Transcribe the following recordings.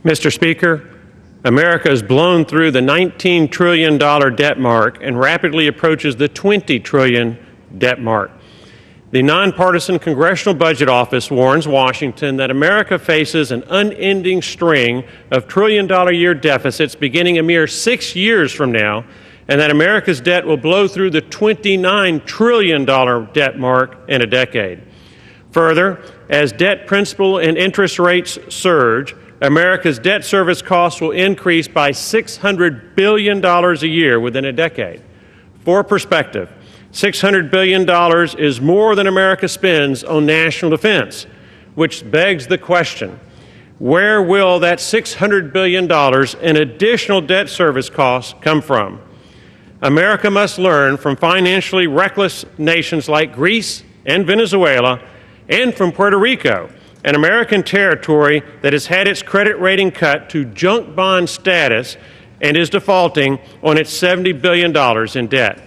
Mr. Speaker, America has blown through the $19 trillion debt mark and rapidly approaches the $20 trillion debt mark. The Nonpartisan Congressional Budget Office warns Washington that America faces an unending string of trillion-dollar-a-year deficits beginning a mere 6 years from now, and that America's debt will blow through the $29 trillion debt mark in a decade. Further, as debt principal and interest rates surge, America's debt service costs will increase by $600 billion a year within a decade. For perspective, $600 billion is more than America spends on national defense, which begs the question, where will that $600 billion in additional debt service costs come from? America must learn from financially reckless nations like Greece and Venezuela and from Puerto Rico, an American territory that has had its credit rating cut to junk bond status and is defaulting on its $70 billion in debt.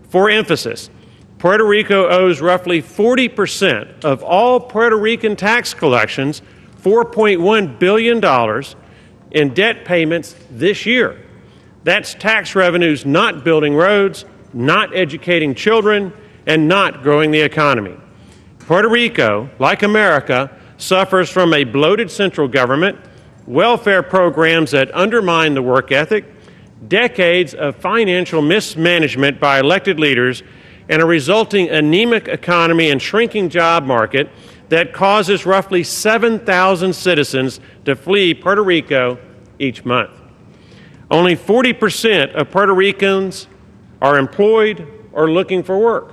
For emphasis, Puerto Rico owes roughly 40% of all Puerto Rican tax collections, $4.1 billion, in debt payments this year. That's tax revenues not building roads, not educating children, and not growing the economy. Puerto Rico, like America, suffers from a bloated central government, welfare programs that undermine the work ethic, decades of financial mismanagement by elected leaders, and a resulting anemic economy and shrinking job market that causes roughly 7,000 citizens to flee Puerto Rico each month. Only 40% of Puerto Ricans are employed or looking for work.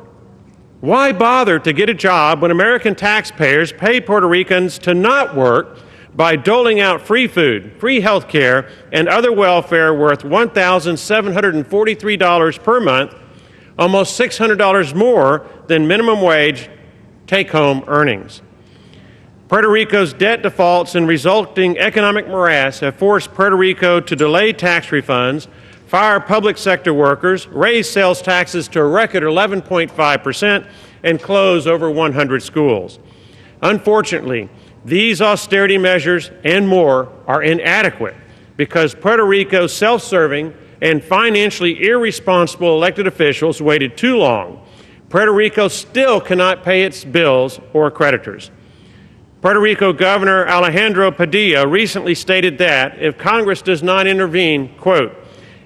Why bother to get a job when American taxpayers pay Puerto Ricans to not work by doling out free food, free health care, and other welfare worth $1,743 per month, almost $600 more than minimum wage take-home earnings? Puerto Rico's debt defaults and resulting economic morass have forced Puerto Rico to delay tax refunds, fire public sector workers, raise sales taxes to a record 11.5%, and close over 100 schools. Unfortunately, these austerity measures and more are inadequate because Puerto Rico's self-serving and financially irresponsible elected officials waited too long. Puerto Rico still cannot pay its bills or creditors. Puerto Rico Governor Alejandro Padilla recently stated that if Congress does not intervene, quote,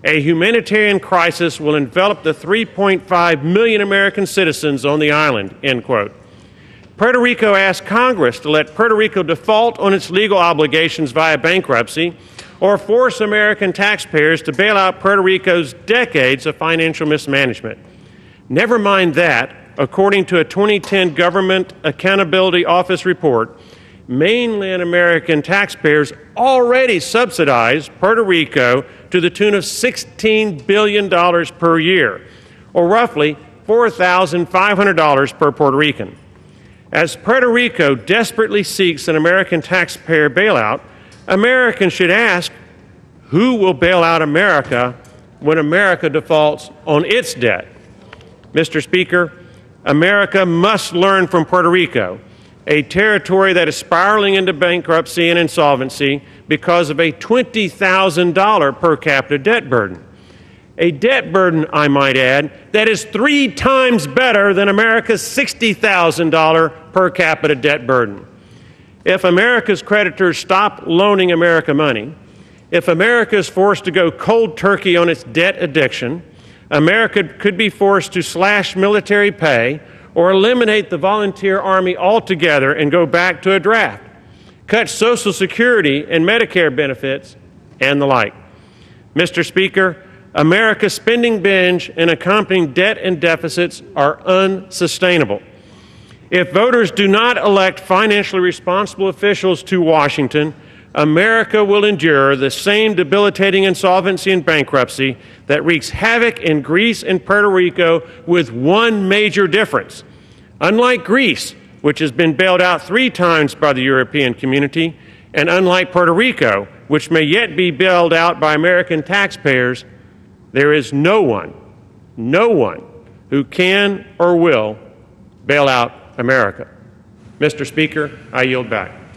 a humanitarian crisis will envelop the 3.5 million American citizens on the island, end quote. Puerto Rico asked Congress to let Puerto Rico default on its legal obligations via bankruptcy or force American taxpayers to bail out Puerto Rico's decades of financial mismanagement. Never mind that, according to a 2010 Government Accountability Office report, mainland American taxpayers already subsidize Puerto Rico to the tune of $16 billion per year, or roughly $4,500 per Puerto Rican. As Puerto Rico desperately seeks an American taxpayer bailout, Americans should ask, who will bail out America when America defaults on its debt? Mr. Speaker, America must learn from Puerto Rico, a territory that is spiraling into bankruptcy and insolvency because of a $20,000 per capita debt burden. A debt burden, I might add, that is 3 times better than America's $60,000 per capita debt burden. If America's creditors stop loaning America money, if America is forced to go cold turkey on its debt addiction, America could be forced to slash military pay or eliminate the volunteer army altogether and go back to a draft, cut Social Security and Medicare benefits, and the like. Mr. Speaker, America's spending binge and accompanying debt and deficits are unsustainable. If voters do not elect financially responsible officials to Washington, America will endure the same debilitating insolvency and bankruptcy that wreaks havoc in Greece and Puerto Rico, with one major difference. Unlike Greece, which has been bailed out 3 times by the European community, and unlike Puerto Rico, which may yet be bailed out by American taxpayers, there is no one who can or will bail out America. Mr. Speaker, I yield back.